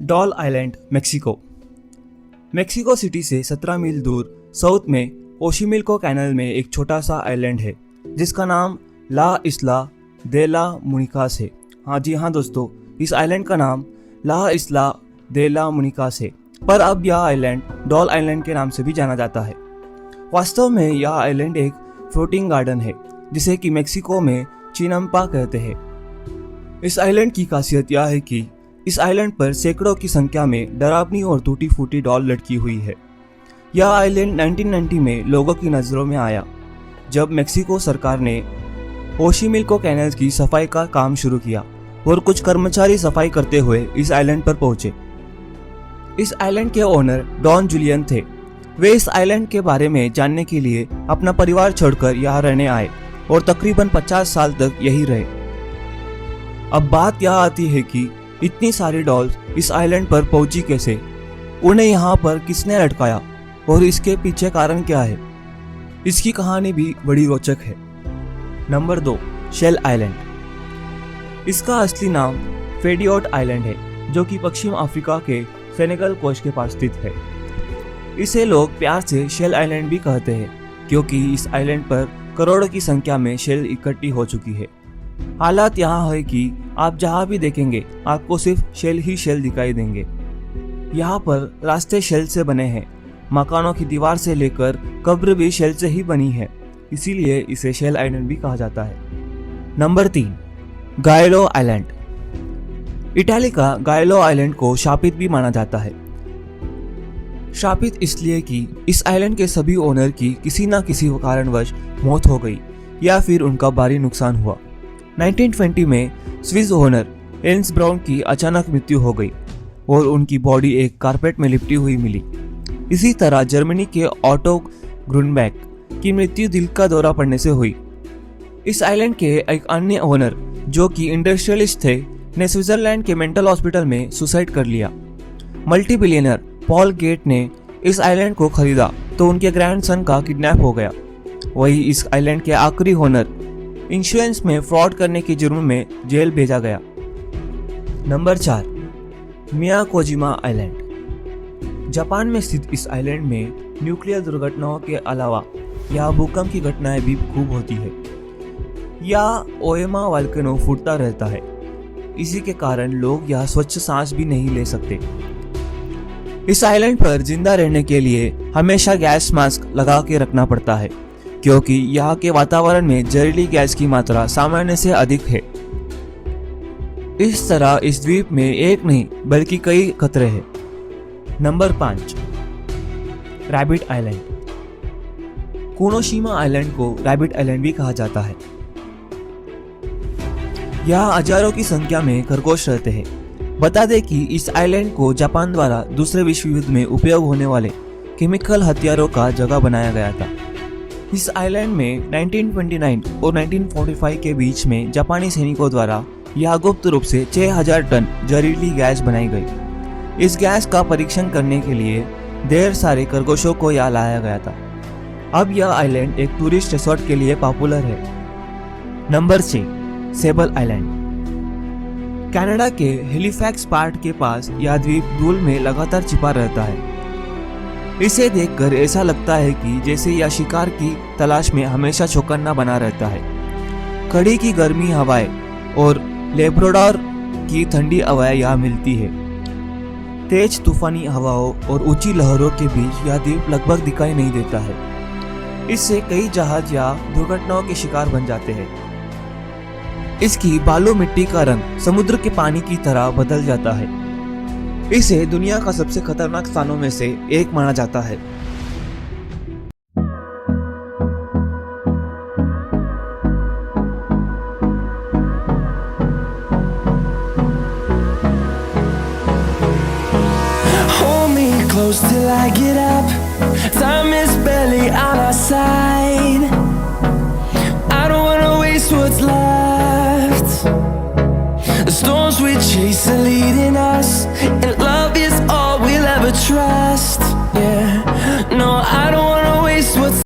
Doll island, Mexico. Mexico city से 17 मील दूर south में ओशिमिल्को कैनल में एक छोटा सा आइलैंड है जिसका नाम ला इस्ला दे ला मुनिकास है। हाँ जी हाँ दोस्तों, इस आइलैंड का नाम ला इस्ला दे ला मुनिकास है, पर अब यह आइलैंड डॉल आइलैंड के नाम से भी जाना जाता है। वास्तव में यह आइलैंड एक फ्लोटिंग गार्डन है जिसे कि मेक्सिको में चिनम्पा कहते हैं। इस आइलैंड की खासियत यह है कि इस आइलैंड पर सैकड़ों की संख्या में डरावनी और टूटी फूटी डॉल लटकी हुई है। यह आइलैंड 1990 में लोगों की नज़रों में आया जब मेक्सिको सरकार ने ओशिमिल्को कैनल की सफाई का काम शुरू किया और कुछ कर्मचारी सफाई करते हुए इस आइलैंड पर पहुंचे। इस आइलैंड के ओनर डॉन जुलियन थे। वे इस आइलैंड के बारे में जानने के लिए अपना परिवार छोड़कर यहाँ रहने आए और तकरीबन 50 साल तक यही रहे। अब बात यह आती है कि इतनी सारी डॉल्स इस आइलैंड पर पहुंची कैसे, उन्हें यहाँ पर किसने लटकाया और इसके पीछे कारण क्या है। इसकी कहानी भी बड़ी रोचक है। Number 2, shell island. इसका असली नाम फेडियोट आइलैंड है जो कि पश्चिम अफ्रीका के सेनेगल कोस्ट के पास स्थित है। इसे लोग प्यार से शेल आइलैंड भी कहते हैं क्योंकि इस आइलैंड पर करोड़ों की संख्या में शेल इकट्ठी हो चुकी है। हालात यहाँ है कि आप जहाँ भी देखेंगे आपको सिर्फ शेल ही शेल दिखाई देंगे। यहाँ पर रास्ते शेल से बने हैं, मकानों की दीवार से लेकर कब्र भी शेल से ही बनी है, इसीलिए इसे शेल आइलैंड भी कहा जाता है। Number 3, गायलो island. इटली का गायलो आइलैंड को शापित भी माना जाता है। शापित इसलिए कि इस आइलैंड के सभी ओनर की किसी न किसी कारणवश मौत हो गई या फिर उनका भारी नुकसान हुआ। 1920 में स्विस ओनर एल्स ब्राउन की अचानक मृत्यु हो गई और उनकी बॉडी एक कारपेट में लिपटी हुई मिली। इसी तरह जर्मनी के ऑटो ग्रुनबैक की मृत्यु दिल का दौरा पड़ने से हुई। इस आइलैंड के एक अन्य ओनर जो कि इंडस्ट्रियलिस्ट थे ने स्विट्जरलैंड के मेंटल हॉस्पिटल में सुसाइड कर लिया। मल्टी बिलियनर पॉल गेट ने इस आइलैंड को खरीदा तो उनके ग्रैंडसन का किडनैप हो गया। वही इस आइलैंड के आखिरी ओनर इंश्योरेंस में फ्रॉड करने के जुर्म में जेल भेजा गया। Number 4, मियाकोजिमा island. जापान में स्थित इस आइलैंड में न्यूक्लियर दुर्घटनाओं के अलावा यहाँ भूकंप की घटनाएं भी खूब होती है। यहाँ ओएमा वोल्केनो फूटता रहता है, इसी के कारण लोग यहाँ स्वच्छ सांस भी नहीं ले सकते। इस आइलैंड पर जिंदा रहने के लिए हमेशा गैस मास्क लगा के रखना पड़ता है क्योंकि यहाँ के वातावरण में जहरीली गैस की मात्रा सामान्य से अधिक है। इस तरह इस द्वीप में एक नहीं बल्कि कई खतरे हैं। Number 5, rabbit island. Okunoshima island को रैबिट आइलैंड भी कहा जाता है। यहाँ हजारों की संख्या में खरगोश रहते हैं। बता दें कि इस आइलैंड को जापान द्वारा दूसरे विश्व युद्ध में उपयोग होने वाले केमिकल हथियारों का जगह बनाया गया था। इस आइलैंड में 1929 और 1945 के बीच में जापानी सैनिकों द्वारा यह गुप्त रूप से 6000 टन जहरीली गैस बनाई गई। इस गैस का परीक्षण करने के लिए ढेर सारे खरगोशों को यहाँ लाया गया था। अब यह आइलैंड एक टूरिस्ट रिसोर्ट के लिए पॉपुलर है। Number 6, Sable Island. कनाडा के हैलिफैक्स पार्ट के पास यह द्वीप धूल में लगातार छिपा रहता है। इसे देखकर ऐसा लगता है कि जैसे यह शिकार की तलाश में हमेशा चौकन्ना बना रहता है। कड़ी की गर्मी हवाएं और लेब्राडोर की ठंडी हवाएं यहाँ मिलती है। तेज तूफानी हवाओं और ऊंची लहरों के बीच यह द्वीप लगभग दिखाई नहीं देता है। इससे कई जहाज या दुर्घटनाओं के शिकार बन जाते हैं। इसकी बालू मिट्टी का रंग समुद्र के पानी की तरह बदल जाता है। इसे दुनिया का सबसे खतरनाक स्थानों में से एक माना जाता है। Hold me close till I get up. Time is barely on our side.